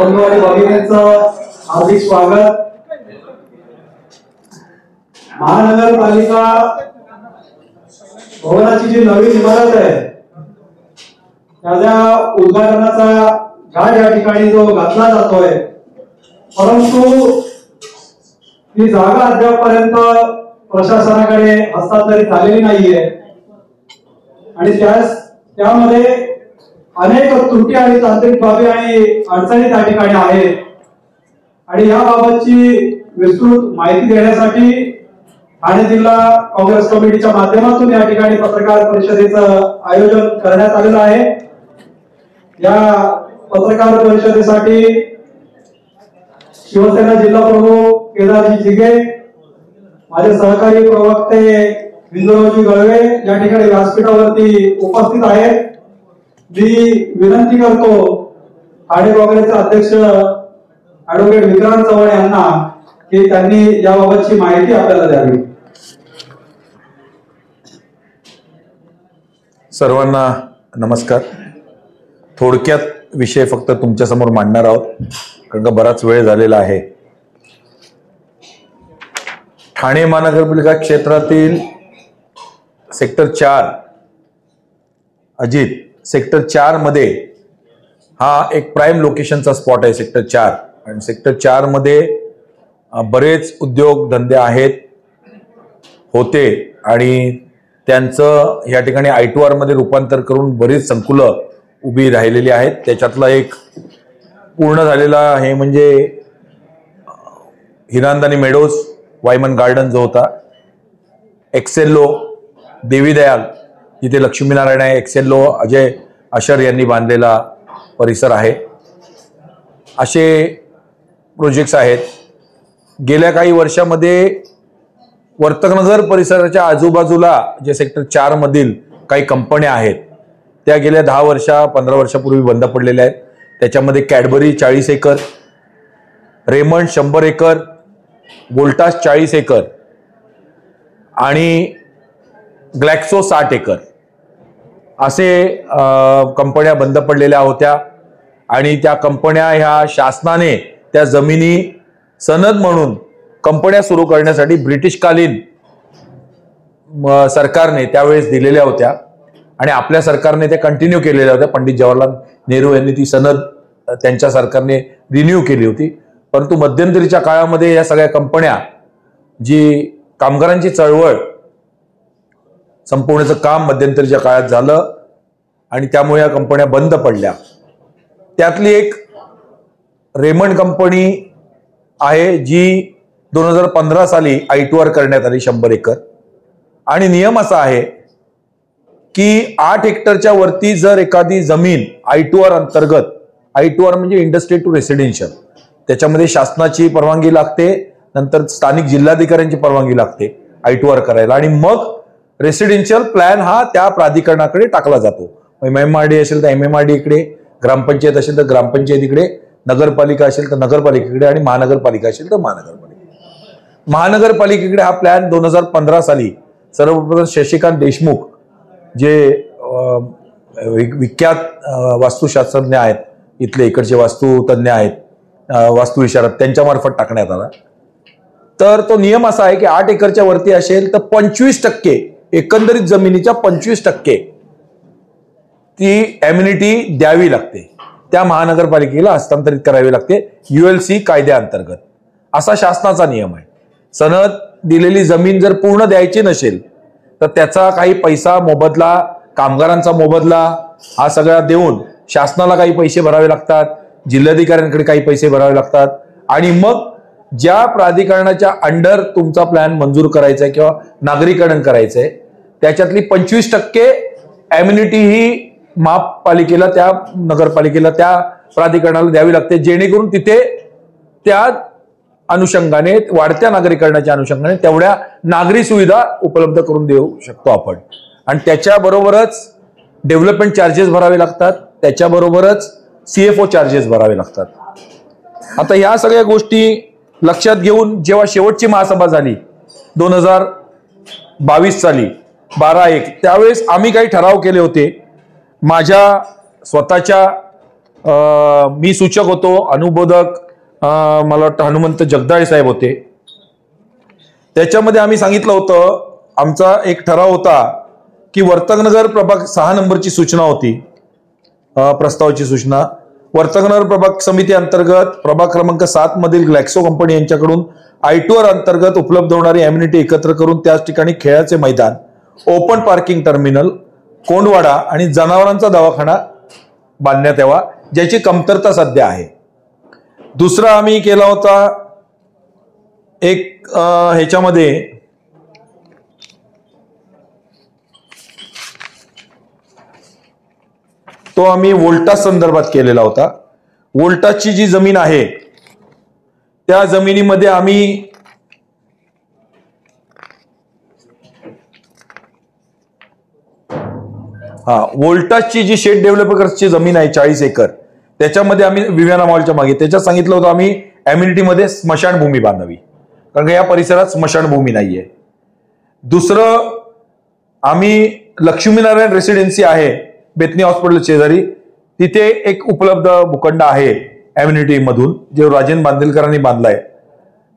बंधू आणि भगिनींचं हार्दिक स्वागत। महानगरपालिका भवनाची जी नवीन इमारत आहे त्याच्या उद्घाटनाचा घाट या ठिकाणी जो घातला जातोय, परंतु ही जागा अद्यापपर्यंत प्रशासनाकडे हस्तांतरित झालेली नाहीये आणि त्यामध्ये अनेक त्रुटी आणि तांत्रिक बाबी आणि अडचणी त्या ठिकाणी आहेत आणि याबाबतची विस्तृत माहिती देण्यासाठी ठाणे जिल्हा काँग्रेस कमिटीच्या माध्यमातून या ठिकाणी पत्रकार परिषदेचं आयोजन करण्यात आलेलं आहे। या पत्रकार परिषदेसाठी शिवसेना जिल्हा प्रमुख केदारजी जिगे, माझे सहकारी प्रवक्ते हिंदुरावजी गळवे या ठिकाणी व्यासपीठावरती उपस्थित आहेत। मी विनंती करतो ठाणे काँग्रेसचे अध्यक्ष ॲडव्होकेट विक्रांत चव्हाण यांना की त्यांनी याबाबतची माहिती आपल्याला द्यावी। सर्वांना नमस्कार। थोडक्यात विषय फक्त तुमच्या समोर मांडणार आहोत कारण का बराच वेळ झालेला आहे। ठाणे महानगरपालिका क्षेत्रातील सेक्टर 4 अजित सेक्टर 4 मध्ये हा एक प्राइम लोकेशनचा स्पॉट आहे सेक्टर 4 आणि सेक्टर 4 मध्ये बरेच उद्योग धंदे आहेत होते आणि त्यांचं या ठिकाणी I2R मध्ये रूपांतर करून बरीच संकुलं उभी राहिलेली आहेत। त्याच्यातला एक पूर्ण झालेला हे म्हणजे हिरांदानी मेडोज वायमन गार्डन जो होता, एक्सेल्लो देवी दयाल जिथे लक्ष्मीनारायण आहे, एक्सेल्लो अजय अशर यांनी बांधलेला परिसर आहे। असे प्रोजेक्ट्स आहेत। गेल्या काही वर्षामध्ये वर्तकनगर परिसराच्या आजूबाजूला जे सेक्टर 4 मधील काही कंपन्या आहेत त्या गेल्या 10 वर्षा 15 वर्षापूर्वी बंद पडलेल्या आहेत। त्याच्यामध्ये Cadbury 40 acre, Raymond 100 acre, Voltas 40 acre आणि ग्लॅक्सो 60 एकर असे कंपन्या बंद पडलेल्या होत्या आणि त्या कंपन्या ह्या शासनाने त्या जमिनी सनद म्हणून कंपन्या सुरू करण्यासाठी ब्रिटिशकालीन सरकारने त्यावेळेस दिलेल्या होत्या आणि आपल्या सरकारने त्या कंटिन्यू केलेल्या होत्या। पंडित जवाहरलाल नेहरू यांनी ती सनद त्यांच्या सरकारने रिन्यू केली होती, परंतु मध्यंतरीच्या काळामध्ये या सगळ्या कंपन्या जी कामगारांची चळवळ संपवण्याचं काम मध्यंतरीच्या काळात झालं आणि त्यामुळे या कंपन्या बंद पडल्या। त्यातली एक रेमंड कंपनी आहे जी 2015 साली I2R करण्यात आली 100 एकर आणि नियम असा आहे की 8 हेक्टरच्या वरती जर एखादी जमीन I2R अंतर्गत, I2R म्हणजे इंडस्ट्री टू रेसिडेन्शियल, त्याच्यामध्ये शासनाची परवानगी लागते, नंतर स्थानिक जिल्हाधिकाऱ्यांची परवानगी लागते I2R करायला आणि मग रेसिडेन्शियल प्लॅन हा त्या प्राधिकरणाकडे टाकला जातो। MMRD असेल तर MMRD इकडे, ग्रामपंचायत असेल तर ग्रामपंचायत इकडे, नगरपालिका असेल तर नगरपालिकेकडे आणि महानगरपालिका असेल तर महानगरपालिका। महानगरपालिकेकडे हा प्लॅन 2015 साली सर्वप्रथम शशिकांत देशमुख जे विख्यात वास्तुशास्त्रज्ञ आहेत, इथले इकडचे वास्तुतज्ञ आहेत, वास्तुविशारद, त्यांच्यामार्फत टाकण्यात आला। तर तो नियम असा आहे की 8 एकरच्या वरती असेल तर 25% एकंदरीत जमिनीच्या 25% ती एम्युनिटी द्यावी लागते, त्या महानगरपालिकेला हस्तांतरित करावी लागते ULC कायद्याअंतर्गत, असा शासनाचा नियम आहे। सनद दिलेली जमीन जर पूर्ण द्यायची नसेल तर त्याचा काही पैसा मोबदला, कामगारांचा मोबदला हा सगळा देऊन शासनाला काही पैसे भरावे लागतात, जिल्हाधिकाऱ्यांकडे काही पैसे भरावे लागतात आणि मग ज्या प्राधिकरणाच्या अंडर तुमचा प्लॅन मंजूर करायचा आहे किंवा नागरीकरण करायचंय त्याच्यातली 25% एम्युनिटी ही महापालिकेला, त्या नगरपालिकेला, त्या प्राधिकरणाला द्यावी लागते, जेणेकरून तिथे त्या अनुषंगाने, वाढत्या नागरीकरणाच्या अनुषंगाने तेवढ्या नागरी सुविधा उपलब्ध करून देऊ शकतो आपण। आणि त्याच्याबरोबरच डेव्हलपमेंट चार्जेस भरावे लागतात, त्याच्याबरोबरच CFO चार्जेस भरावे लागतात। आता ह्या सगळ्या गोष्टी लक्षात घेऊन जेव्हा शेवटची महासभा झाली 2022 साली 12/1, त्यावेळेस आम्ही काही ठराव केले होते। माझ्या स्वतःच्या मी सूचक होतो, अनुमोदक मला वाटतं हनुमंत जगदाळे साहेब होते. त्याच्यामध्ये आम्ही सांगितलं होतं, आमचा एक ठराव होता की वर्तकनगर प्रभाग 6 नंबरची सूचना होती, प्रस्तावाची सूचना. वर्तकनगर प्रभाग समिती अंतर्गत प्रभाग क्रमांक 7 मधील ग्लॅक्सो कंपनी यांच्याकडून I2R अंतर्गत उपलब्ध होणारी अम्युनिटी एकत्र करून त्याच ठिकाणी खेळाचे मैदान, ओपन पार्किंग टर्मिनल, कोंडवाडा आणि जनावरांचा दवाखाना बांधण्यात यावा, ज्याची कमतरता सध्या आहे. दुसरा आम्ही केला होता एक ह्याच्यामध्ये तो आम्ही वोल्टास संदर्भात केलेला होता. वोल्टासची जी जमीन आहे त्या जमिनीमध्ये आम्ही वोल्टासची जी शेड डेव्हलपर्सची जमीन आहे 40 एकर, त्याच्यामध्ये आम्ही विव्याना मॉलच्या मागे त्याच्यात सांगितलं होतं आम्ही अम्युनिटीमध्ये स्मशानभूमी बांधावी, कारण का या परिसरात स्मशानभूमी नाहीये. दुसरं आम्ही लक्ष्मीनारायण रेसिडेन्सी आहे बेतनी हॉस्पिटल शेजारी, तिथे एक उपलब्ध भूखंड आहे अम्युनिटी मधून, जे राजेंद्र बांदेलकरांनी बांधलाय.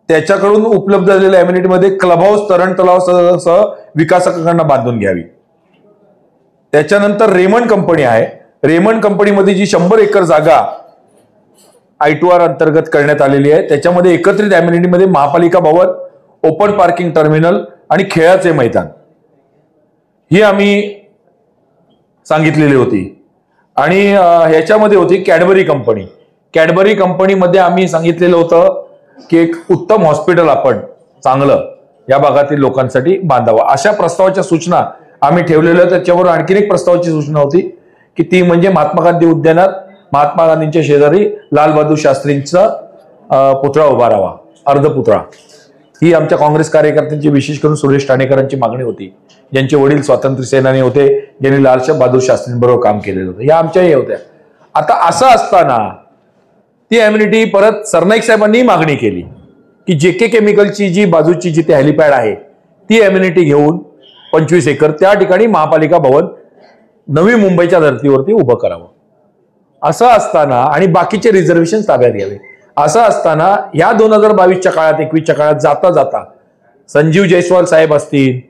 त्याच्याकडून उपलब्ध झालेल्या अम्युनिटीमध्ये क्लब हाऊस, तरण तलाव सह विकासकांना बांधून घ्यावी. त्याच्यानंतर रेमंड कंपनी आहे, रेमंड कंपनीमध्ये जी 100 एकर जागा I2R अंतर्गत करण्यात आलेली आहे, त्याच्यामध्ये एकत्रित अम्युनिटीमध्ये महापालिका भवन, ओपन पार्किंग टर्मिनल आणि खेळाचे मैदान ही आम्ही सांगितलेली होती. आणि ह्याच्यामध्ये होती कॅडबरी कंपनी. कॅडबरी कंपनीमध्ये आम्ही सांगितलेलं होतं की एक उत्तम हॉस्पिटल आपण चांगलं या भागातील लोकांसाठी बांधावं. अशा प्रस्तावाच्या सूचना आम्ही ठेवलेल्या. त्याच्यावर आणखीन एक प्रस्तावाची सूचना होती की ती म्हणजे महात्मा गांधी उद्यानात महात्मा गांधींच्या शेजारी लालबहादूर शास्त्रींचा पुतळा उभा राहावा, अर्धपुतळा. ही आमच्या काँग्रेस कार्यकर्त्यांची, विशेष करून सुरेश ठाणेकरांची मागणी होती, ज्यांचे वडील स्वातंत्र्य सेनानी होते, ज्यांनी लालबहादूर शास्त्रींबरोबर काम केलेलं होतं. या आमच्याही होत्या. आता असं असताना ती अम्युनिटी परत सरनाईक साहेबांनी मागणी केली की JK केमिकलची जी बाजूची जिथे हेलिपॅड आहे ती अम्युनिटी घेऊन 25 एकर त्या ठिकाणी महापालिका भवन नवी मुंबईच्या धर्तीवरती उभं करावं. असं असताना आणि बाकीचे रिझर्वेशन ताब्यात घ्यावे. असं असताना या 2022च्या काळात, 21च्या काळात जाता जाता संजीव जयस्वाल साहेब असतील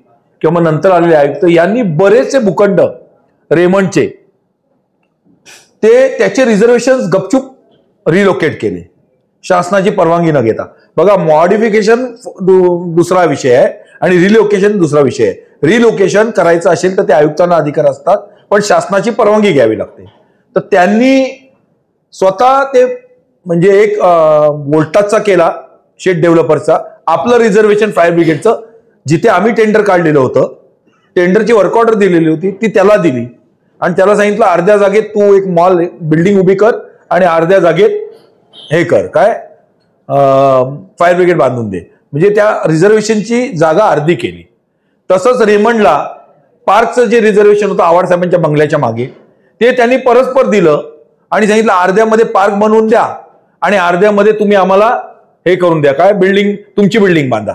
किंवा मग नंतर आलेले आयुक्त यांनी बरेचसे भूखंड रेमंडचे त्याचे रिझर्वेशन गपचूप रिलोकेट केले शासनाची परवानगी न घेता. बघा, मॉडिफिकेशन दुसरा विषय आहे आणि रिलोकेशन दुसरा विषय आहे. रिलोकेशन करायचं असेल तर ते आयुक्तांना अधिकार असतात, पण शासनाची परवानगी घ्यावी लागते. तर त्यांनी स्वतः ते म्हणजे एक वोल्टासचा केला, शेड डेव्हलपरचा, आपलं रिझर्वेशन फायर ब्रिगेडचं, जिथे आम्ही टेंडर काढलेलं होतं, टेंडरची वर्क ऑर्डर दिलेली होती ती त्याला दिली आणि त्याला सांगितलं अर्ध्या जागेत तू एक मॉल बिल्डिंग उभी कर आणि अर्ध्या जागेत हे कर, काय फायर ब्रिगेड बांधून दे. म्हणजे त्या रिझर्वेशनची जागा अर्धी केली. तसंच रेमंडला पार्कचं जे रिझर्वेशन होतं आव्हाड साहेबांच्या बंगल्याच्या मागे, ते त्यांनी परस्पर दिलं आणि सांगितलं अर्ध्यामध्ये पार्क बनवून द्या आणि अर्ध्यामध्ये तुम्ही आम्हाला हे करून द्या, काय तुमची बिल्डिंग बांधा.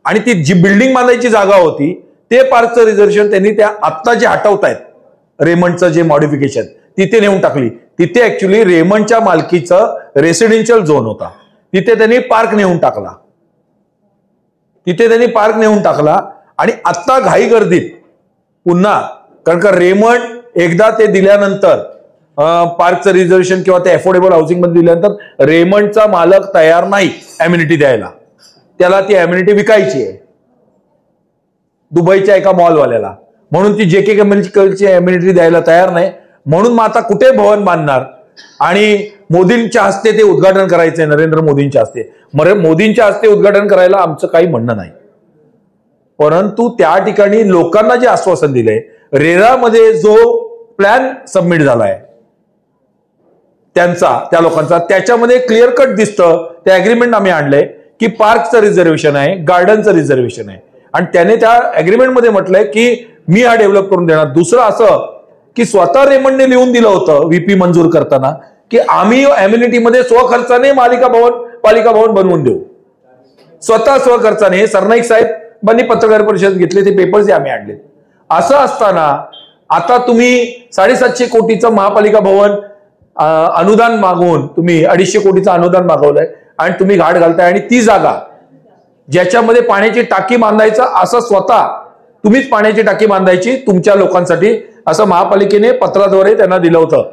आणि ती जी बिल्डिंग बांधायची जागा होती ते पार्कचं रिझर्वेशन त्यांनी त्या आत्ता जे हटवतायत रेमंडचं जे मॉडिफिकेशन तिथे नेऊन टाकली. तिथे ऍक्च्युली रेमंडच्या मालकीचं रेसिडेन्शियल झोन होता, तिथे त्यांनी पार्क नेऊन टाकला. आणि आत्ता घाई गर्दीत पुन्हा, कारण का रेमंड एकदा ते दिल्यानंतर पार्कचं रिझर्वेशन किंवा ते अफोर्डेबल हाऊसिंग मध्ये दिल्यानंतर रेमंडचा मालक तयार नाही अम्युनिटी द्यायला. त्याला ती अम्युनिटी विकायची आहे दुबईच्या एका मॉलवाल्याला, म्हणून ती JK केमिकलची अम्युनिटी द्यायला तयार नाही. म्हणून मग आता कुठे भवन बांधणार आणि मोदींच्या हस्ते ते उद्घाटन करायचंय, नरेंद्र मोदींच्या हस्ते. मोदींच्या हस्ते उद्घाटन करायला आमचं काही म्हणणं नाही, परंतु त्या ठिकाणी लोकांना जे आश्वासन दिलंय, रेरामध्ये जो प्लॅन सबमिट झालाय त्या लोकांचा, त्याच्यामध्ये क्लिअर कट दिसतं. ते अग्रीमेंट आम्ही आणलंय की पार्कचं रिझर्वेशन आहे, गार्डनचं रिझर्वेशन आहे आणि त्याने त्या अग्रीमेंटमध्ये म्हटलंय की मी हा डेव्हलप करून देणार. दुसरं असं की स्वतः रेमंडने लिहून दिलं होतं VP मंजूर करताना की आम्ही अम्युनिटीमध्ये स्वखर्चाने पालिका भवन बनवून देऊ, स्वतः स्वखर्चाने. हे सरनाईक साहेबांनी पत्रकार परिषद घेतले, ते पेपर्स आम्ही आणले. असं असताना आता तुम्ही 750 कोटीचं महापालिका भवन अनुदान मागवून तुम्ही 250 कोटीचं अनुदान मागवलंय आणि तुम्ही घाट घालताय आणि ती जागा ज्याच्यामध्ये पाण्याची टाकी बांधायचं असं स्वतः तुम्हीच पाण्याची टाकी बांधायची तुमच्या लोकांसाठी असं महापालिकेने पत्राद्वारे त्यांना दिलं होतं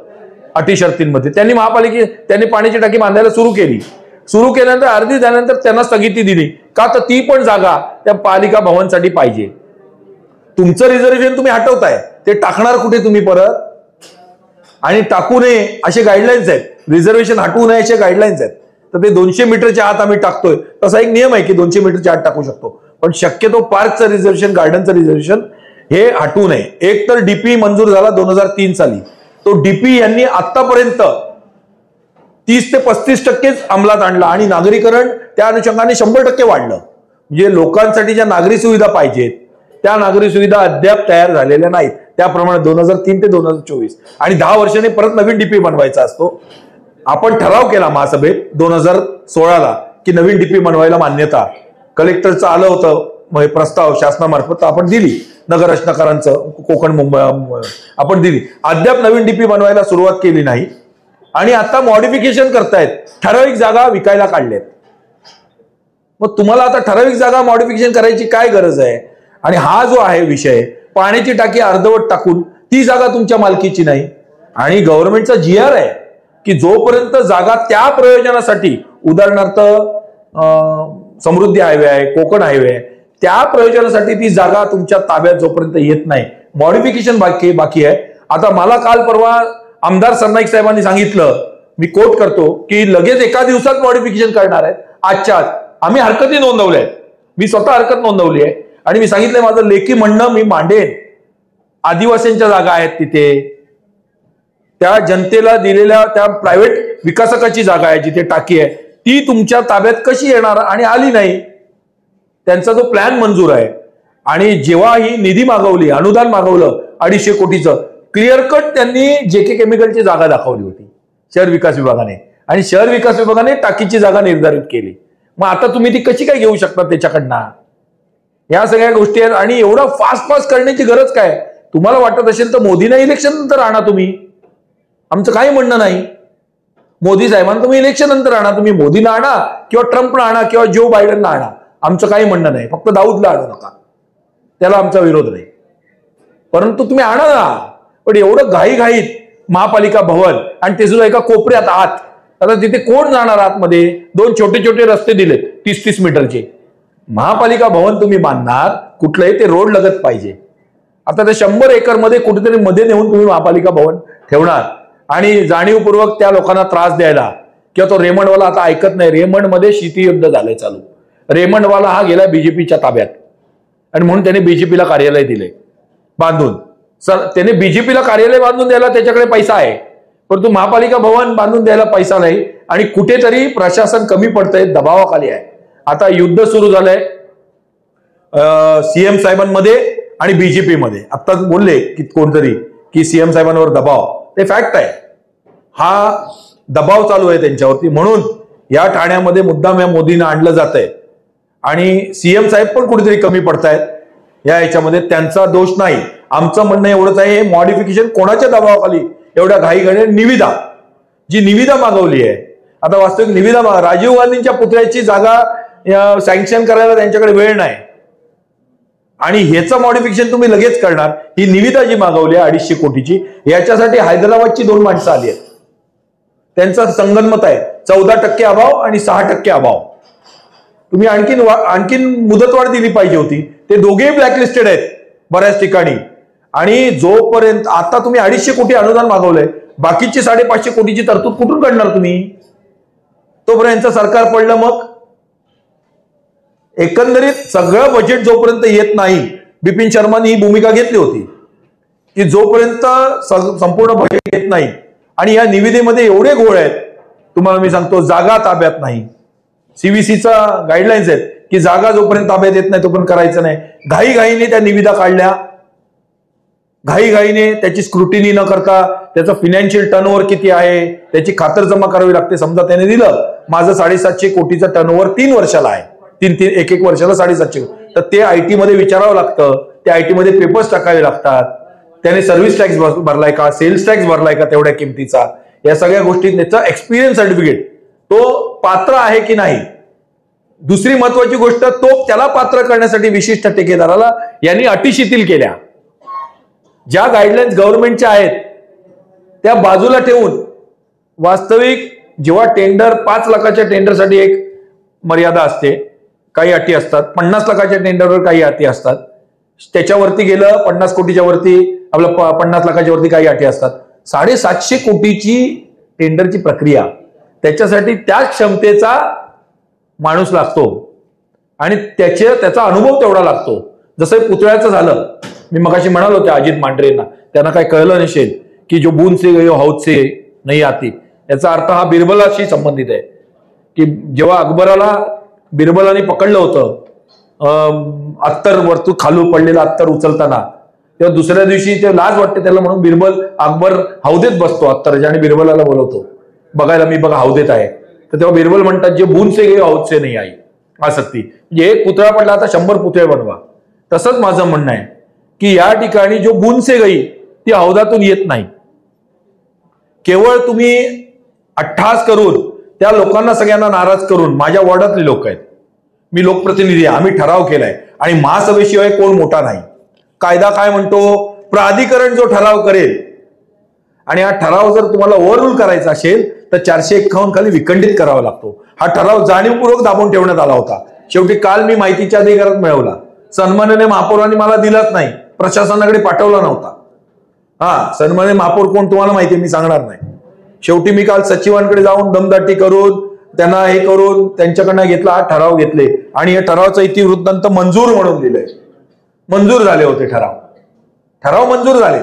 अटी शर्तींमध्ये. त्यांनी पाण्याची टाकी बांधायला सुरू केल्यानंतर अर्धी झाल्यानंतर त्यांना स्थगिती दिली का तर ती पण जागा त्या पालिका भवनसाठी पाहिजे. तुमचं रिझर्वेशन तुम्ही हटवताय ते टाकणार कुठे तुम्ही परत? आणि टाकू नये असे गाईडलाईन्स आहेत, रिझर्वेशन हटवू नये असे गाईडलाईन्स आहेत. तर ते 200 मीटरच्या आत आम्ही टाकतोय तसा एक नियम आहे की 200 मीटरच्या आत टाकू शकतो, पण शक्यतो पार्कचं रिझर्वेशन गार्डनचं रिझर्वेशन हे हटवू नये. एक तर डीपी मंजूर झाला 2003 साली, तो डीपी यांनी आतापर्यंत 30 ते 35% अंमलात आणला आणि नागरीकरण त्या अनुषंगाने 100% वाढलं. म्हणजे लोकांसाठी ज्या नागरी सुविधा पाहिजेत त्या नागरी सुविधा अद्याप तयार झालेल्या नाहीत. त्याप्रमाणे 2003 ते 2024 आणि 10 वर्षांनी परत नवीन डीपी बनवायचा असतो. आपण ठराव केला महासभेत 2016ला की नवीन डीपी बनवायला मान्यता, कलेक्टरचं आलं होतं प्रस्ताव शासनामार्फत आपण दिली, नगर रचनाकारांचं कोकण मुंबई आपण दिली. अद्याप नवीन डीपी बनवायला सुरुवात केली नाही आणि आता मॉडिफिकेशन करतायत, ठराविक जागा विकायला काढल्यात. मग तुम्हाला आता ठराविक जागा मॉडिफिकेशन करायची काय गरज आहे? आणि हा जो आहे विषय पाण्याची टाकी अर्धवट टाकून ती जागा तुमच्या मालकीची नाही आणि गव्हर्नमेंटचा GR आहे की जोपर्यंत जागा त्या प्रयोजनासाठी, उदाहरणार्थ समृद्धी हायवे आहे, कोकण हायवे आहे, त्या प्रयोजनासाठी ती जागा तुमच्या ताब्यात जोपर्यंत येत नाही, मॉडिफिकेशन बाकी आहे. आता मला काल परवा आमदार सरनाईक साहेबांनी सांगितलं, मी कोट करतो, की लगेच एका दिवसात मॉडिफिकेशन करणार आहेत. आजच्या आज आम्ही हरकती नोंदवल्या आहेत, मी स्वतः हरकत नोंदवली आहे आणि मी सांगितलंय माझं लेखी म्हणणं मी मांडेन. आदिवासींच्या जागा आहेत तिथे, त्या जनतेला दिलेल्या त्या प्रायव्हेट विकासकाची जागा आहे जिथे टाकी आहे, ती तुमच्या ताब्यात कशी येणार? आणि आली नाही. त्यांचा जो प्लॅन मंजूर आहे आणि जेव्हा ही निधी मागवली, अनुदान मागवलं 250 कोटीचं, क्लिअर कट त्यांनी JK केमिकलची जागा दाखवली होती शहर विकास विभागाने आणि शहर विकास विभागाने टाकीची जागा निर्धारित केली. मग आता तुम्ही ती कशी काय घेऊ शकता त्याच्याकडनं? या सगळ्या गोष्टी आहेत आणि एवढं फास्ट करण्याची गरज काय? तुम्हाला वाटत असेल तर मोदींना इलेक्शन नंतर आणा तुम्ही, आमचं काही म्हणणं नाही. मोदी साहेबांना तुम्ही इलेक्शन नंतर आणा, तुम्ही मोदीला आणा किंवा ट्रम्पला आणा किंवा जो बायडनला आणा, आमचं काही म्हणणं नाही. फक्त दाऊदला आणू नका, त्याला आमचा विरोध नाही, परंतु तुम्ही आणा ना. पण एवढं घाईघाईत महापालिका भवन आणि ते सुद्धा एका कोपऱ्यात आत, आता तिथे कोण जाणार आतमध्ये? 2 छोटे रस्ते दिलेत 30-30 मीटरचे. महापालिका भवन तुम्ही बांधणार कुठलंही ते रोड लगत पाहिजे. आता ते 100 एकर मध्ये कुठेतरी मध्ये नेऊन तुम्ही महापालिका भवन ठेवणार आणि जाणीवपूर्वक त्या लोकांना त्रास द्यायला, किंवा तो रेमंडवाला आता ऐकत नाही. रेमंडमध्ये शीतयुद्ध झालंय चालू. रेमंडवाला हा गेला बीजेपीच्या ताब्यात आणि म्हणून त्याने बीजेपीला कार्यालय दिले बांधून. त्याने बीजेपीला कार्यालय बांधून द्यायला त्याच्याकडे पैसा आहे, परंतु महापालिका भवन बांधून द्यायला पैसा नाही आणि कुठेतरी प्रशासन कमी पडतंय, दबावाखाली आहे. आता युद्ध सुरू झालंय CM साहेबांमध्ये आणि बीजेपी मध्ये. आता बोलले की कोणतरी की CM साहेबांवर दबाव, ते फॅक्ट आहे. हा दबाव चालू आहे त्यांच्यावरती, म्हणून या ठाण्यामध्ये मुद्दाम या मोदींना आणलं जात आहे आणि CM साहेब पण कुठेतरी कमी पडतायत या याच्यामध्ये. त्यांचा दोष नाही. आमचं म्हणणं एवढंच आहे, हे मॉडिफिकेशन कोणाच्या दबावाखाली एवढ्या घाईघाईने जी निविदा मागवली आहे. आता वास्तविक निविदा राजीव गांधींच्या पुतळ्याची जागा सँक्शन करायला त्यांच्याकडे वेळ नाही आणि ह्याचं मॉडिफिकेशन तुम्ही लगेच करणार. ही निविदा जी मागवली आहे 250 कोटीची, याच्यासाठी हैदराबादची 2 माणसं आली आहेत. त्यांचा संगनमत आहे 14% अभाव आणि 6% अभाव. तुम्ही आणखीन मुदतवाढ दिली पाहिजे होती. ते दोघेही ब्लॅकलिस्टेड आहेत बऱ्याच ठिकाणी आणि जोपर्यंत आता तुम्ही 250 कोटी अनुदान मागवलंय, बाकीची 550 कोटीची तरतूद कुठून काढणार तुम्ही? तोपर्यंत सरकार पडलं. मग एकंदरीत सगळं बजेट जोपर्यंत येत नाही, बिपिन शर्मांनी ही भूमिका घेतली होती की जोपर्यंत संपूर्ण बजेट येत नाही आणि या निविदेमध्ये एवढे घोळ आहेत, तुम्हाला मी सांगतो जागा ताब्यात नाही. CVCचा गाईडलाईन्स आहेत की जागा जोपर्यंत ताब्यात येत नाही तोपर्यंत करायचं नाही. घाईघाईने त्या निविदा काढल्या, घाईघाईने त्याची स्क्रुटिनी न करता त्याचं फिनान्शियल टर्नओव्हर किती आहे त्याची खातरजमा करावी लागते. समजा त्याने दिलं माझं 750 कोटीचं टर्नओव्हर 3 वर्षाला आहे, 1 वर्षाला 750, तर ते IT मध्ये विचारावं लागतं. ते IT मध्ये पेपर्स टाकावे लागतात. त्याने सर्व्हिस टॅक्स भरलाय का, सेल्स टॅक्स भरलाय का तेवढ्या किमतीचा, या सगळ्या गोष्टी, त्याचा एक्सपिरियन्स सर्टिफिकेट, तो पात्र आहे की नाही. दुसरी महत्वाची गोष्ट, तो त्याला पात्र करण्यासाठी विशिष्ट ठेकेदाराला यांनी अटी शिथिल केल्या. ज्या गाईडलाईन्स गव्हर्नमेंटच्या आहेत त्या बाजूला ठेवून वास्तविक जेव्हा टेंडर 5 लाखाच्या टेंडरसाठी एक मर्यादा असते, काही अटी असतात, 50 लाखाच्या टेंडरवर काही अटी असतात, त्याच्यावरती गेलं 50 कोटीच्या वरती आपलं 50 लाखाच्या वरती काही अटी असतात. 750 कोटीची टेंडरची प्रक्रिया, त्याच्यासाठी त्या क्षमतेचा माणूस लागतो आणि त्याचा अनुभव तेवढा लागतो. जसं पुतळ्याचं झालं, मी मगाशी म्हणालो त्या अजित मांढरेंना, त्यांना काय कळलं नसेल की जो बूंद से गई हौद से नाही आती, याचा अर्थ हा बिरबलाशी संबंधित आहे. की जेव्हा बिरबलाने पकडलं होतं अत्तर वरतून खालू पडलेलं अत्तर उचलताना, तेव्हा दुसऱ्या दिवशी ते लाज वाटते त्याला, म्हणून अकबर हौदेत बसतो अत्तरच्या आणि बिरबलाला बोलवतो बघायला, मी बघा हौदेत आहे. तर तेव्हा बिरबल म्हणतात जे बूंद से गई हौद से नाही आई आसक्ती, म्हणजे एक पुतळा पडला आता 100 पुतळे बनवा. तसंच माझं म्हणणं आहे की या ठिकाणी जो बूंद से गई ती हौदातून येत नाही. केवळ तुम्ही अट्टहास करून त्या लोकांना सगळ्यांना नाराज करून, माझ्या वॉर्डातले लोक आहेत, मी लोकप्रतिनिधी आहे, आम्ही ठराव केलाय आणि महासभेशिवाय कोण मोठा नाही. कायदा काय म्हणतो, प्राधिकरण जो ठराव करेल, आणि हा ठराव जर तुम्हाला ओव्हररूल करायचा असेल तर 451 खाली विखंडित करावा लागतो. हा ठराव जाणीवपूर्वक दाबून ठेवण्यात आला होता. शेवटी काल मी माहितीच्या अधिकारात मिळवला, सन्माननीय महापौरांनी मला दिलाच नाही, प्रशासनाकडे पाठवला नव्हता. सन्माननीय महापौर कोण तुम्हाला माहिती आहे, मी सांगणार नाही. शेवटी मी काल सचिवांकडे जाऊन दमदाटी करून त्यांना हे करून त्यांच्याकडनं घेतला, हा ठराव घेतले आणि या ठरावाचा इतिवृत्तांत मंजूर म्हणून दिलंय. मंजूर झाले होते ठराव मंजूर झाले,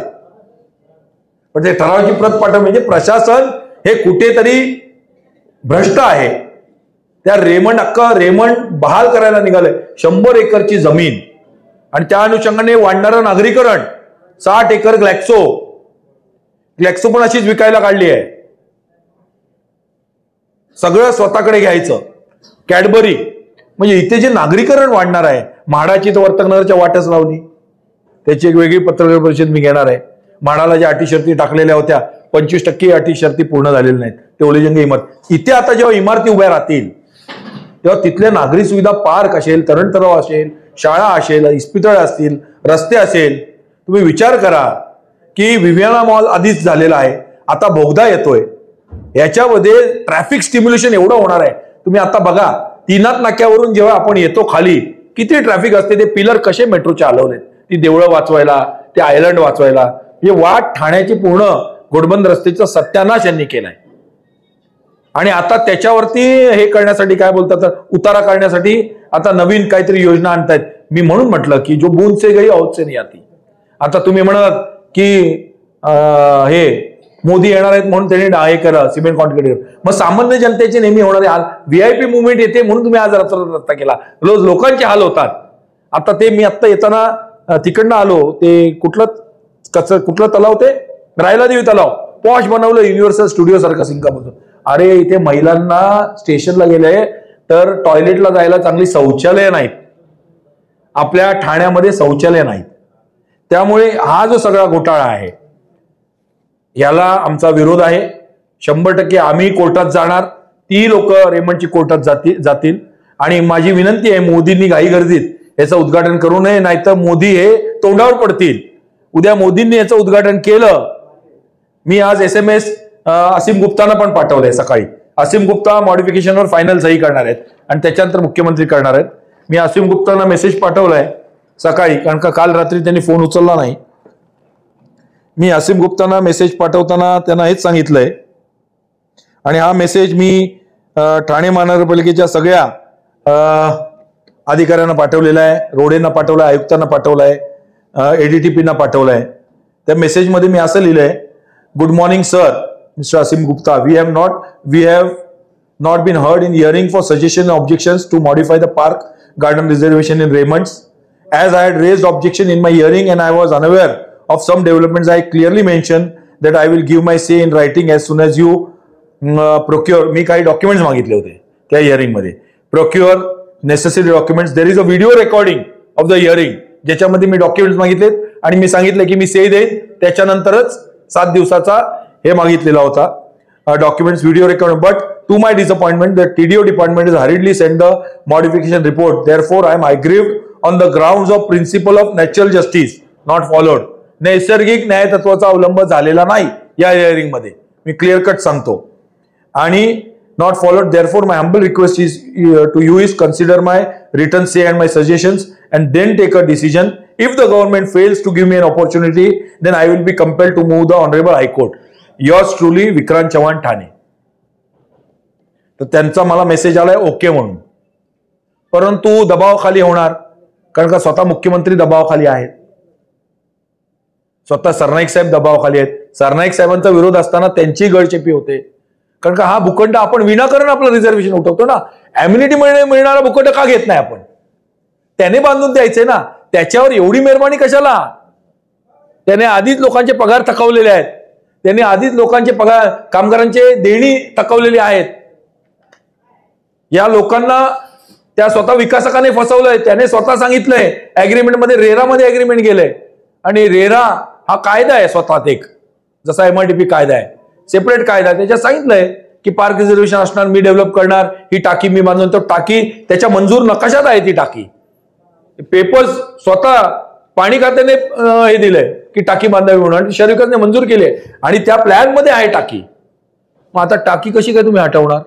पण ते ठरावाची प्रत पाठव, म्हणजे प्रशासन हे कुठेतरी भ्रष्ट आहे. त्या रेमंड बहाल करायला निघाले 100 एकरची जमीन, आणि त्या अनुषंगाने वाढणारं नागरीकरण 60 एकर ग्लॅक्सो पण अशीच विकायला काढली आहे. सगळं स्वतःकडे घ्यायचं. कॅडबरी, म्हणजे इथे जे नागरीकरण वाढणार आहे, म्हाडाची तर वर्तकनगरच्या वाटच लावली, त्याची एक वेगळी पत्रकार परिषद मी घेणार आहे. म्हाडाला ज्या अटी शर्ती टाकलेल्या होत्या 25% अटी शर्ती पूर्ण झालेल्या नाहीत, ते ओलेजंग इमारत. इथे आता जेव्हा इमारती उभ्या राहतील तेव्हा तिथल्या नागरी सुविधा, पार्क असेल, तरण तलाव असेल, शाळा असेल, इस्पितळ असतील, रस्ते असेल. तुम्ही विचार करा की विवियाना मॉल आधीच झालेला आहे, आता बोगदा येतोय, याच्यामध्ये ट्रॅफिक स्टिम्युलेशन एवढं होणार आहे. तुम्ही आता बघा, तीनाथ नाक्यावरून जेव्हा आपण येतो खाली, किती ट्रॅफिक असते. ते पिलर कसे मेट्रोचे आलवलेत, ती देवळं वाचवायला, ते आयलंड वाचवायला. म्हणजे वाट ठाण्याची पूर्ण घोडबंद रस्त्याचा सत्यानाश यांनी केलाय. आणि आता त्याच्यावरती हे करण्यासाठी काय बोलतात, उतारा करण्यासाठी आता नवीन काहीतरी योजना आणतायत. मी म्हणून म्हटलं की जो बूंद से गई हौद से नहीं आती. आता तुम्ही म्हणत की हे मोदी येणार आहेत म्हणून त्यांनी हे करा सिमेंट कॉन्क्रीट. मग सामान्य जनतेचे नेहमी होणारे हाल, व्हीआयपी मुवमेंट येते म्हणून तुम्ही आज रस्ता केला, रोज लोकांचे हाल होतात. आता ते मी आता येताना तिकडनं आलो, ते कुठलं तलाव, ते रायलादेवी तलाव पॉश बनवलं युनिव्हर्सल स्टुडिओ सारखं सिंगापूरचं. अरे इथे महिलांना स्टेशनला गेले तर टॉयलेटला जायला चांगली शौचालय नाहीत, आपल्या ठाण्यामध्ये शौचालय नाहीत. त्यामुळे हा जो सगळा घोटाळा आहे याला आमचा विरोध आहे. 100% आम्ही कोर्टात जाणार, ती लोक रेमंडची कोर्टात जातील. आणि माझी विनंती आहे, मोदींनी घाईगर्दीत याचं उद्घाटन करू नये, नाहीतर मोदी हे तोंडावर पडतील. उद्या मोदींनी याचं उद्घाटन केलं, मी आज SMS असीम गुप्तांना पण पाठवलंय सकाळी. असीम गुप्ता मॉडिफिकेशनवर फायनल सही करणार आहेत आणि त्याच्यानंतर मुख्यमंत्री करणार आहेत. मी असीम गुप्तांना मेसेज पाठवलाय सकाळी, कारण का काल रात्री त्यांनी फोन उचलला नाही. मी असीम गुप्तांना मेसेज पाठवताना त्यांना हेच सांगितलंय, आणि हा मेसेज मी ठाणे महानगरपालिकेच्या सगळ्या अधिकाऱ्यांना पाठवलेला आहे, रोडेंना पाठवलाय, आयुक्तांना पाठवलाय, ADTP-ना पाठवलाय. त्या मेसेजमध्ये मी असं लिहिलंय, good morning sir, Mr. Asim Gupta, we have not been heard in hearing for suggestions and objections to modify the park garden reservation in Raymonds. As I had raised objection in my hearing and I was unaware of some developments, I clearly mentioned that I will give my say in writing as soon as you procure. मी काही documents मागितले होते त्या hearing मध्ये. Procure necessary documents. There is a video recording of the hearing, ज्याच्यामध्ये मी documents मागितलेत आणि मी सांगितलं की मी से देईन, त्याच्यानंतरच 7 दिवसाचा हे मागितलेला होता. documents, video record. But to my disappointment, the TDO department has hurriedly sent the modification report. Therefore, I am aggrieved on the grounds of principle of natural justice not followed. नैसर्गिक न्यायतत्वाचा अवलंब झालेला नाही या हिअरिंग मध्ये, मी clear cut सांगतो. आणि not followed. Therefore, my humble request is to you is consider my written say and my suggestions and then take a decision. If the government fails to give me an opportunity, then I will be compelled to move the Honorable High Court. Yours truly, Vikrant Chavan, Thane. तर त्यांचा मला message आलाय okay म्हणून, परंतु दबावाखाली होणार, कारण का स्वतः मुख्यमंत्री दबावाखाली आहेत, स्वतः सरनाईक साहेब दबावाखाली आहेत. सरनाईक साहेबांचा विरोध असताना त्यांची गळचेपी होते, कारण का हा भूखंड आपण विनाकारण आपलं रिझर्वेशन उठवतो ना. इम्युनिटी मिळणारा भूखंड का घेत नाही आपण? त्याने बांधून द्यायचे ना. त्याच्यावर एवढी मेहरबानी कशाला? त्याने आधीच लोकांचे पगार थकवलेले आहेत, त्याने आधीच लोकांचे पगार, कामगारांचे देणी थकवलेली आहेत. या लोकांना त्या स्वतः विकासकाने फसवलंय. त्याने स्वतः सांगितलंय अग्रीमेंटमध्ये, रेरामध्ये अग्रीमेंट केलंय. आणि रेरा हा कायदा आहे स्वतःत एक, जसा MRTP कायदा आहे, सेपरेट कायदा. त्याच्यात सांगितलंय की पार्क रिझर्वेशन असणार, मी डेव्हलप करणार, ही टाकी मी बांधून. तर टाकी त्याच्या मंजूर नकाशात आहे, ती टाकी पेपर्स स्वतः पाणी खात्याने हे दिलंय की टाकी बांधावी म्हणून, शहरी विकासाने मंजूर केले आणि त्या प्लॅन मध्ये आहे टाकी. मग आता टाकी कशी काय तुम्ही हटवणार?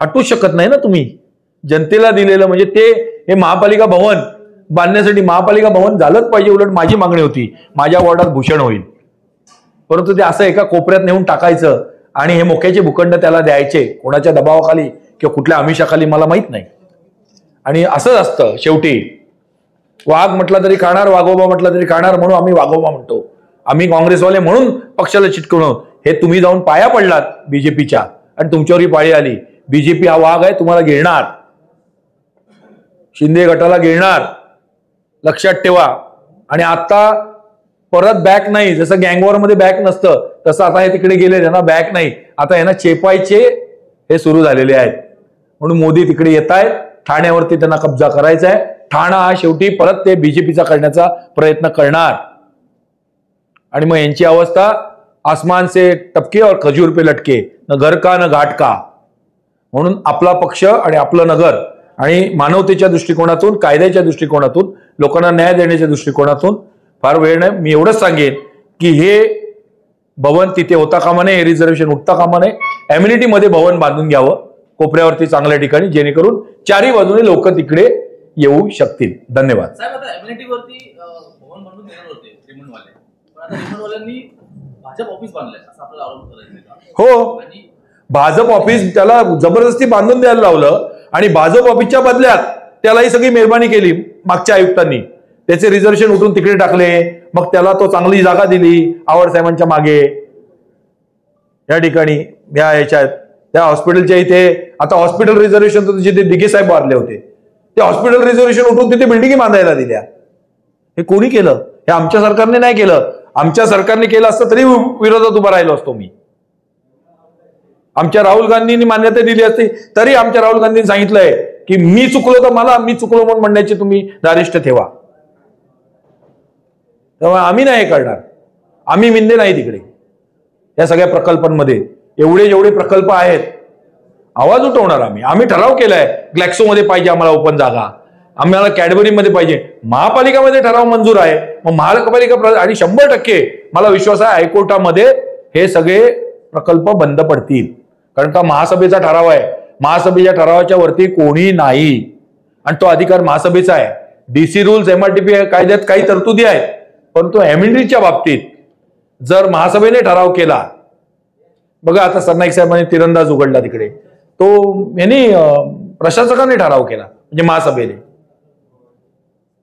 हटवूच शकत नाही ना तुम्ही. जनतेला दिलेलं म्हणजे ते हे महापालिका भवन बांधण्यासाठी, महापालिका भवन झालंच पाहिजे. उलट माझी मागणी होती माझ्या वॉर्डात भूषण होईल, परंतु ते असं एका कोपऱ्यात नेऊन टाकायचं आणि हे मोक्याचे भूखंड त्याला द्यायचे, कोणाच्या दबावाखाली किंवा कुठल्या आमिषाखाली मला माहित नाही. आणि असंच असतं शेवटी. वाघ म्हटला तरी खाणार, वाघोबा म्हटला तरी खाणार, म्हणून आम्ही वाघोबा म्हणतो. आम्ही काँग्रेसवाले म्हणून पक्षाला चिटकवून, हे तुम्ही जाऊन पाया पडलात बीजेपीच्या आणि तुमच्यावर ही पाळी आली. बीजेपी हा वाघ आहे, तुम्हाला गिळणार, शिंदे गटाला गिळणार, लक्षात ठेवा. आणि आता परत बॅक नाही. जसं गँगवॉर मध्ये बॅक नसतं, तसं आता हे तिकडे गेले, त्यांना बॅक नाही. आता यांना चेपायचे हे सुरू झालेले आहेत. म्हणून मोदी तिकडे येत आहेत, ठाण्यावरती त्यांना कब्जा करायचा आहे. ठाणा हा शेवटी परत ते बीजेपीचा करण्याचा प्रयत्न करणार. आणि मग यांची अवस्था आसमान से टपके और खजूर पे लटके, न घर का न घाट का. म्हणून आपला पक्ष आणि आपलं नगर आणि मानवतेच्या दृष्टिकोनातून, कायद्याच्या दृष्टिकोनातून, लोकांना न्याय देण्याच्या दृष्टिकोनातून फार वेळ नाही. मी एवढंच सांगेन की हे भवन तिथे होता कामा नये, रिझर्वेशन उठता कामा नये. एम्युनिटी मध्ये भवन बांधून घ्यावं कोपऱ्यावरती चांगल्या ठिकाणी, जेणेकरून चारही बाजूने लोक तिकडे येऊ शकतील. धन्यवाद. साहेब, आता एम्युनिटीवरती भवन बांधून देणार होते रिमंडवाले, पण आता रिमंडवाल्यांनी भाजप ऑफिस बांधलंय असं आपल्याला आरोप करायचं. हो, भाजप ऑफिस त्याला जबरदस्ती बांधून द्यायला लावलं आणि भाजप ऑफिसच्या बदल्यात त्यालाही सगळी मेहरबानी केली मागच्या आयुक्तांनी. त्याचे रिझर्वेशन उठून तिकडे टाकले, मग त्याला तो चांगली जागा दिली आवड साहेबांच्या मागे. या ठिकाणी या ह्याच्यात त्या हॉस्पिटलच्या इथे आता हॉस्पिटल रिझर्वेशन जिथे दिघे साहेब वारले होते, ते हॉस्पिटल रिझर्वेशन उठून तिथे बिल्डिंग बांधायला दिल्या. हे कोणी केलं? हे आमच्या सरकारने नाही केलं. आमच्या सरकारने केलं असतं तरी विरोधात उभा राहिलो असतो मी. आमच्या राहुल गांधींनी मान्यता दिली असती तरी आमच्या राहुल गांधींनी सांगितलंय की मी चुकलो तर मला, मी चुकलो म्हणून म्हणण्याचे तुम्ही धारिष्ट ठेवा. तेव्हा आम्ही नाही करणार, आम्ही मिंदे नाही तिकडे. या सगळ्या प्रकल्पांमध्ये एवढे जेवढे प्रकल्प आहेत आवाज उठवणार आम्ही. आम्ही ठराव केलाय ग्लॅक्सोमध्ये पाहिजे आम्हाला ओपन जागा, आम्हाला कॅडबरीमध्ये पाहिजे. महापालिकामध्ये ठराव मंजूर आहे, मग महापालिका आणि 100% मला विश्वास आहे हायकोर्टामध्ये हे सगळे प्रकल्प बंद पडतील. कारण का महासभेचा ठराव आहे, महासभेच्या ठरावाच्या वरती कोणी नाही आणि तो अधिकार महासभेचा आहे. DC रूल्स, MRTP कायद्यात काही तरतुदी आहेत, परंतु एम्युनिटीच्या बाबतीत जर महासभेने ठराव केला, बघा आता सरनाईक साहेबांनी तिरंदाज उघडला तिकडे, तो यांनी प्रशासकाने ठराव केला म्हणजे महासभेने.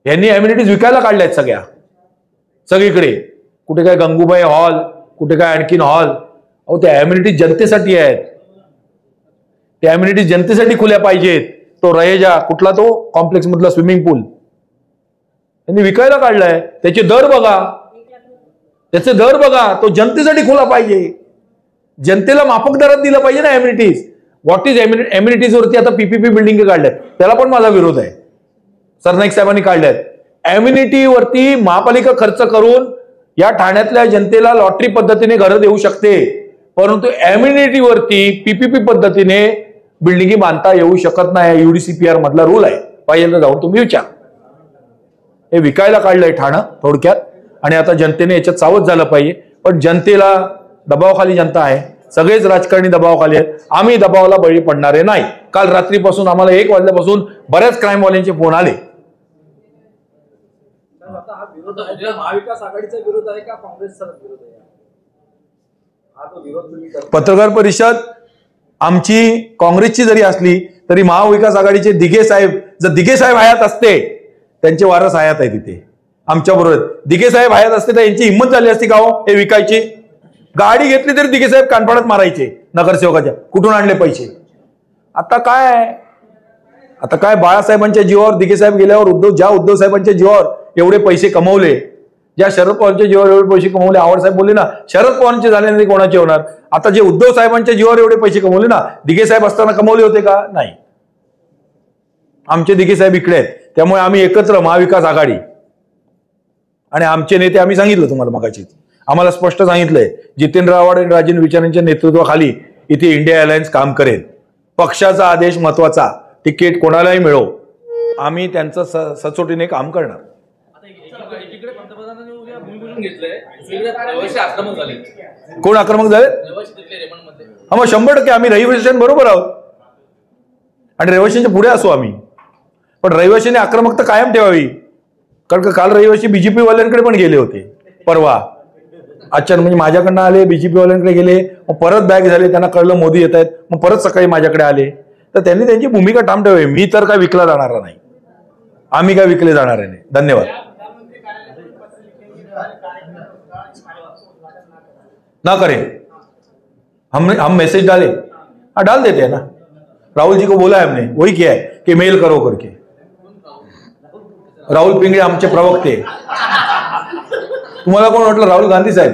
यांनी एम्युनिटीज विकायला काढल्यात सगळ्या सगळीकडे. कुठे काय गंगूबाई हॉल, कुठे काय आणखीन हॉल. अहो त्या एम्युनिटीज जनतेसाठी आहेत, त्या एम्युनिटीज जनतेसाठी खुल्या पाहिजेत. तो रहेजा कुठला तो कॉम्प्लेक्स मधला स्विमिंग पूल त्यांनी विकायला काढलाय. त्याचे दर बघा, त्याचे दर बघा. तो जनतेसाठी खुला पाहिजे, जनतेला माफक दरात दिलं पाहिजे ना एम्युनिटीज. व्हॉट इज एम्युनिटीज वरती आता PPP बिल्डिंग काढल्यात, त्याला पण माझा विरोध आहे. सरनाईक साहेबांनी काढल्यात. एम्युनिटी वरती महापालिका खर्च करून या ठाण्यातल्या जनतेला लॉटरी पद्धतीने घरं देऊ शकते. परंतु एम्युनिटीवरती पीपीपी पद्धतीने बिल्डिंगी बांधता येऊ शकत नाही. UDCPR मधला रूल आहे, पाहिजे जाऊन तुम्ही विचार. हे विकायला काढलंय ठाणं थोडक्यात, आणि आता जनतेने याच्यात सावध झालं पाहिजे. पण जनतेला दबावाखाली जनता आहे, सगळेच राजकारणी दबावाखाली आहेत. आम्ही दबावाला बळी पडणारे नाही. काल रात्रीपासून आम्हाला 1 वाजल्यापासून बऱ्याच क्राईमवाल्यांचे फोन आले. आता हा विरोध आहे, महाविकास आघाडीचा विरोध आहे का काँग्रेसचा विरोध आहे? हा तो विरोध तुम्ही पत्रकार परिषद आमची काँग्रेसची जरी असली तरी महाविकास आघाडीचे दिघे साहेब, जर दिघे साहेब हयात असते, त्यांचे वारस हयात आहे तिथे आमच्या बरोबर. दिघे साहेब हयात असते तर यांची हिंमत झाली असती का हो हे विकायची? गाडी घेतली तरी दिघे साहेब कानफाडात मारायचे नगरसेवकाच्या. कुठून आणले पैसे? आता काय बाळासाहेबांच्या जीवावर दिघे साहेब गेल्यावर उद्धव साहेबांच्या जीवावर एवढे पैसे कमवले, ज्या शरद पवारांच्या जीवावर एवढे पैसे कमवले, आवड साहेब बोलले ना शरद पवारांचे झाले नाही कोणाचे होणार. आता जे उद्धव साहेबांच्या जीवावर एवढे पैसे कमवले ना, दिघे साहेब असताना कमवले होते का? नाही. आमचे दिघे साहेब इकडे आहेत, त्यामुळे आम्ही एकत्र महाविकास आघाडी आणि आमचे नेते, आम्ही सांगितलं तुम्हाला मगाशीच, आम्हाला स्पष्ट सांगितलंय जितेंद्र आव्हाड आणि राजेंद्र विचार यांच्या नेतृत्वाखाली इथे इंडिया अलायन्स काम करेल. पक्षाचा आदेश महत्वाचा, तिकीट कोणालाही मिळो, आम्ही त्यांचं सचोटीने काम करणार. एकीकडे पंतप्रधानांनी उद्या भूमिपूजन घेतलंय, दुसरीकडे रहिवासी आक्रमक झाले. कोण आक्रमक झाले? रहिवासी तिथले रेमंडमध्ये. हा, मग 100% आम्ही रहिवाशांबरोबर आहोत आणि रहिवाशांच्या पुढे असू आम्ही. पण रहिवाशांनी आक्रमकता कायम ठेवावी, कारण काल रहिवासी बीजेपी वाल्यांकडे पण गेले होते परवा. अचानक म्हणजे माझ्याकडनं आले, बीजेपी वाल्यांकडे गेले, मग परत बॅक झाले, त्यांना कळलं मोदी येत आहेत, मग परत सकाळी माझ्याकडे आले. तर त्यांनी त्यांची भूमिका ठाम ठेवावी. मी तर काय विकला जाणार नाही, आम्ही काय विकले जाणार नाही. धन्यवाद. ना करें हम मैसेज डाले, हाँ डाल देते हैं ना. राहुल जी को बोला है हमने, वही किया है कि मेल करो करके. राहुल पिंगळे आमचे प्रवक्ते. तुम्हाला कोण वाटलं? राहुल गांधी साहेब.